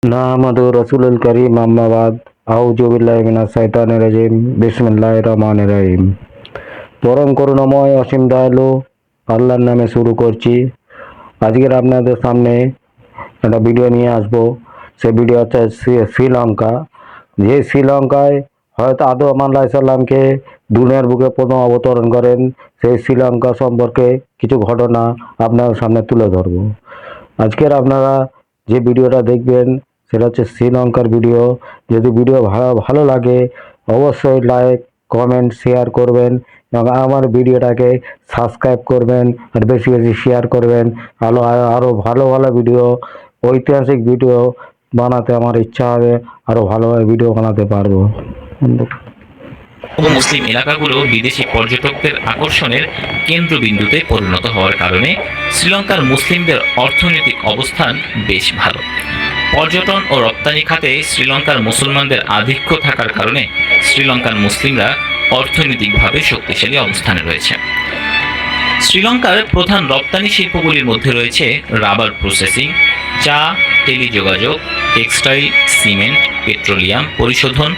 নাহমাদু রাসূলুল কারীম আম্মা বাদ আউযু বিল্লাহি মিনাশ শাইতানির রাজিম বিসমিল্লাহির রহমানির রহিম। পরম করুণাময় অসীম দয়ালু আল্লাহর নামে শুরু করছি। আজকের আপনাদের সামনে একটা ভিডিও নিয়ে আসব। সেই ভিডিও হচ্ছে শ্রীলঙ্কা। যে শ্রীলঙ্কায় হয়তো আদম আলাইহিস সালামকে দুনিয়ার বুকে প্রথম অবতরণ করেন, সেই শ্রীলঙ্কা সম্পর্কে কিছু ঘটনা আপনাদের সামনে তুলে ধরব। আজকের আপনারা যে ভিডিওটা দেখবেন সেটা হচ্ছে শ্রীলঙ্কার ভিডিও। যদি ভিডিও ভালো লাগে অবশ্যই লাইক কমেন্ট শেয়ার করবেন এবং আমার ভিডিওটাকে সাবস্ক্রাইব করবেন আর বেশি বেশি শেয়ার করবেন। আরও ভালো ভালো ভিডিও, ঐতিহাসিক ভিডিও বানাতে আমার ইচ্ছা হবে, আরও ভালোভাবে ভিডিও বানাতে পারবো। মুসলিম এলাকাগুলো বিদেশি পর্যটকদের আকর্ষণের কেন্দ্রবিন্দুতে পরিণত হওয়ার কারণে শ্রীলঙ্কার মুসলিমদের অর্থনৈতিক অবস্থান বেশ ভালো। পর্যটন ও রপ্তানি খাতে শ্রীলঙ্কার মুসলমানদের আধিক্য থাকার কারণে শ্রীলঙ্কার মুসলিমরা অর্থনৈতিকভাবে শক্তিশালী অবস্থানে রয়েছে। শ্রীলঙ্কার প্রধান রপ্তানি শিল্পগুলির মধ্যে রয়েছে রাবার প্রসেসিং, চা, টেলিযোগাযোগ, টেক্সটাইল, সিমেন্ট, পেট্রোলিয়াম পরিশোধন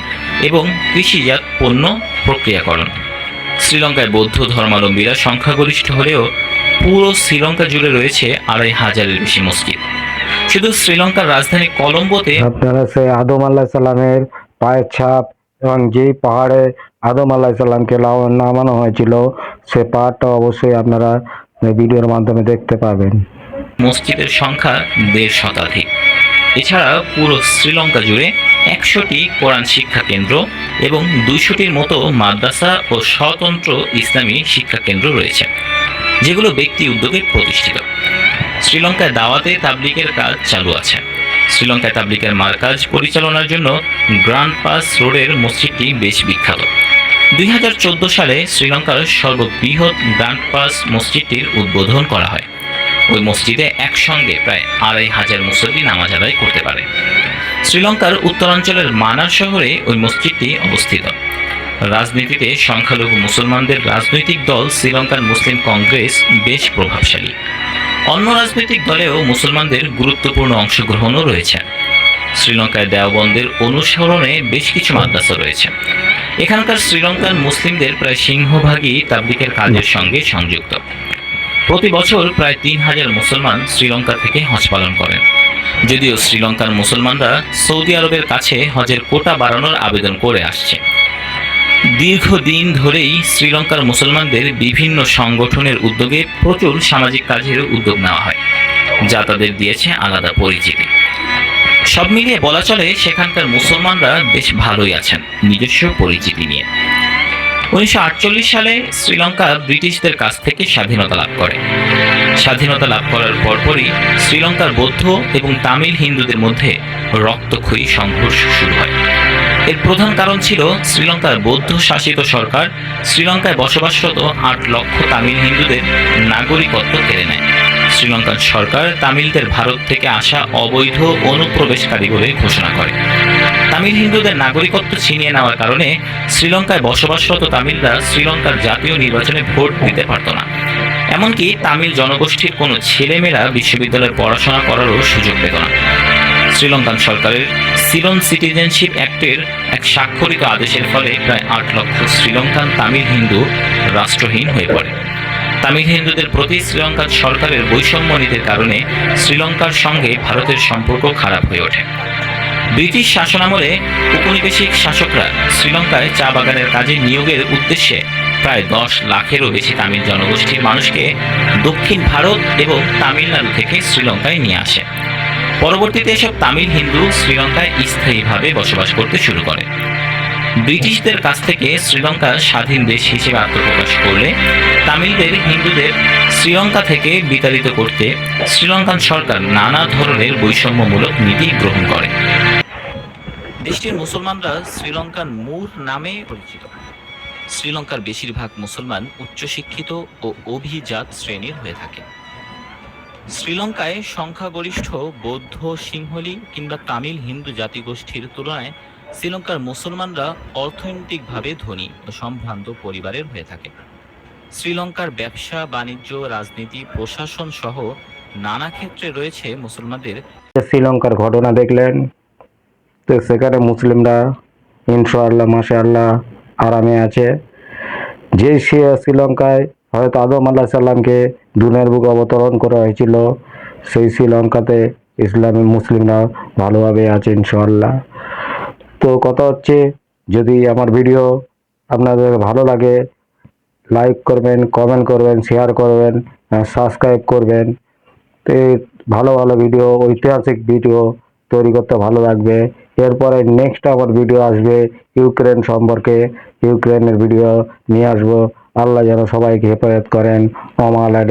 এবং কৃষিজাত পণ্য প্রক্রিয়াকরণ। শ্রীলঙ্কায় বৌদ্ধ ধর্মাবলম্বীরা সংখ্যাগরিষ্ঠ হলেও পুরো শ্রীলঙ্কা জুড়ে রয়েছে ২৫০০-এর বেশি মসজিদ। শুধু শ্রীলঙ্কার রাজধানী কলম্বোতে আপনারা সেই আদম আলাইহিস সালামের পায়ের ছাপ এবং যেই পাহাড়ে আদম আলাইহিস সালামকে নামানো হয়েছিল সে পাহাড়টা অবশ্যই আপনারা ভিডিওর মাধ্যমে দেখতে পাবেন। মসজিদের সংখ্যা ১৫০ শতাধিক। এছাড়া পুরো শ্রীলঙ্কা জুড়ে ১০০টি কোরআন শিক্ষা কেন্দ্র এবং ২০০টির মতো মাদ্রাসা ও স্বতন্ত্র ইসলামী শিক্ষা কেন্দ্র রয়েছে, যেগুলো ব্যক্তি উদ্যোগে প্রতিষ্ঠিত। শ্রীলঙ্কায় দাওয়াতে তাবলিগের কাজ চালু আছে। শ্রীলঙ্কায় তাবলিগের মারকাজ পরিচালনার জন্য গ্র্যান্ড পাস রোডের মসজিদটি বেশ বিখ্যাত। ২০১৪ সালে শ্রীলঙ্কার সর্ববৃহৎ গ্র্যান্ড পাস মসজিদটির উদ্বোধন করা হয়। ওই মসজিদে একসঙ্গে প্রায় ২৫০০ মুসল্লি নামাজ আদায় করতে পারে। শ্রীলঙ্কার উত্তরাঞ্চলের মানার শহরে ওই মসজিদটি অবস্থিত। রাজনীতিতে সংখ্যালঘু মুসলমানদের রাজনৈতিক দল শ্রীলঙ্কার মুসলিম কংগ্রেস বেশ প্রভাবশালী। অন্য রাজনৈতিক দলেও মুসলমানদের গুরুত্বপূর্ণ অংশগ্রহণও রয়েছে। শ্রীলঙ্কায় দেওবন্দের অনুসরণে বেশ কিছু মাদ্রাসা রয়েছে। এখানকার শ্রীলঙ্কার মুসলিমদের প্রায় সিংহভাগই তাবলিগের কাজের সঙ্গে সংযুক্ত। প্রতি বছর প্রায় ৩০০০ মুসলমান শ্রীলঙ্কা থেকে হজ পালন করেন। যদিও শ্রীলঙ্কার মুসলমানরা সৌদি আরবের কাছে হজের কোটা বাড়ানোর আবেদন করে আসছে। দীর্ঘদিন ধরেই শ্রীলঙ্কার মুসলমানদের বিভিন্ন সংগঠনের উদ্যোগে প্রচুর সামাজিক কাজের উদ্যোগ নেওয়া হয়, যা তাদের দিয়েছে আলাদা পরিচিতি। সব মিলিয়ে বলা চলে সেখানকার মুসলমানরা বেশ ভালোই আছেন নিজস্ব পরিচিতি নিয়ে। ১৯৪৮ সালে শ্রীলঙ্কা ব্রিটিশদের কাছ থেকে স্বাধীনতা লাভ করে। স্বাধীনতা লাভ করার পরপরই শ্রীলঙ্কার বৌদ্ধ এবং তামিল হিন্দুদের মধ্যে রক্তক্ষয়ী সংঘর্ষ শুরু হয়। এর প্রধান কারণ ছিল শ্রীলঙ্কার বৌদ্ধ শাসিত সরকার শ্রীলঙ্কায় বসবাসরত ৮ লক্ষ তামিল হিন্দুদের নাগরিকত্ব কেড়ে নেয়। শ্রীলঙ্কার সরকার তামিলদের ভারত থেকে আসা অবৈধ অনুপ্রবেশকারী বলে ঘোষণা করে। তামিল হিন্দুদের নাগরিকত্ব ছিনিয়ে নেওয়ার কারণে শ্রীলঙ্কায় বসবাসরত তামিলরা শ্রীলঙ্কার জাতীয় নির্বাচনে ভোট দিতে পারত না। এমনকি তামিল জনগোষ্ঠীর কোনো ছেলেমেয়েরা বিশ্ববিদ্যালয়ে পড়াশোনা করারও সুযোগ পেত না। শ্রীলঙ্কান সরকারের সিলন সিটিজেনশিপ অ্যাক্টের এক স্বাক্ষরিত আদেশের ফলে প্রায় ৮ লক্ষ শ্রীলঙ্কান তামিল হিন্দু রাষ্ট্রহীন হয়ে পড়ে। তামিল হিন্দুদের প্রতি শ্রীলঙ্কার সরকারের বৈষম্য নীতির কারণে শ্রীলঙ্কার সঙ্গে ভারতের সম্পর্ক খারাপ হয়ে ওঠে। ব্রিটিশ শাসনামলে উপনিবেশিক শাসকরা শ্রীলঙ্কায় চা বাগানের কাজে নিয়োগের উদ্দেশ্যে প্রায় ১০ লাখেরও বেশি তামিল জনগোষ্ঠীর মানুষকে দক্ষিণ ভারত এবং তামিলনাড়ু থেকে শ্রীলঙ্কায় নিয়ে আসে। পরবর্তীতে এসব তামিল হিন্দু শ্রীলঙ্কায় স্থায়ীভাবে বসবাস করতে শুরু করে। ব্রিটিশদের কাছ থেকে শ্রীলঙ্কা স্বাধীন দেশ হিসেবে আত্মপ্রকাশ করলে তামিলদের হিন্দুদের শ্রীলঙ্কা থেকে বিতাড়িত করতে শ্রীলঙ্কান সরকার নানা ধরনের বৈষম্যমূলক নীতি গ্রহণ করে। দেশটির মুসলমানরা শ্রীলঙ্কান মুর নামে পরিচিত। শ্রীলঙ্কার বেশিরভাগ মুসলমান উচ্চশিক্ষিত ও অভিজাত শ্রেণীর হয়ে থাকে। শ্রীলঙ্কায় সংখ্যাগরিষ্ঠ বৌদ্ধ, সিংহলী কিংবা তামিল হিন্দু জাতিগোষ্ঠীর তুলনায় শ্রীলঙ্কার মুসলমানরা অর্থনৈতিকভাবে ধনী ও সম্ভ্রান্ত পরিবারের হয়ে থাকে। শ্রীলঙ্কার ব্যবসা, বাণিজ্য, রাজনীতি, প্রশাসন সহ নানা ক্ষেত্রে রয়েছে মুসলমানদের শ্রীলঙ্কার ঘটনা দেখলেন, তো সেখানে মুসলিমরা ইনশাআল্লাহ মাশাআল্লাহ আরামে আছে। যে শ্রীলঙ্কায় হয়তো আদম আলাহ সাল্লামকে দুনিয়ার বুকে অবতরণ করা হয়েছিল, সেই শ্রীলঙ্কাতে ইসলামী মুসলিমরা ভালোভাবে আছে ইনশাআল্লাহ। তো কথা হচ্ছে, যদি আমার ভিডিও আপনাদের ভালো লাগে, লাইক করবেন, কমেন্ট করবেন, শেয়ার করবেন, সাবস্ক্রাইব করবেন। তো এই ভালো ভালো ভিডিও, ঐতিহাসিক ভিডিও তৈরি করতে ভালো লাগবে। এরপরে নেক্সট আমার ভিডিও আসবে ইউক্রেন সম্পর্কে, ইউক্রেনের ভিডিও নিয়ে আসবো। আল্লাহ যেন সবাইকে হেফাজত করেন। ওমা আলা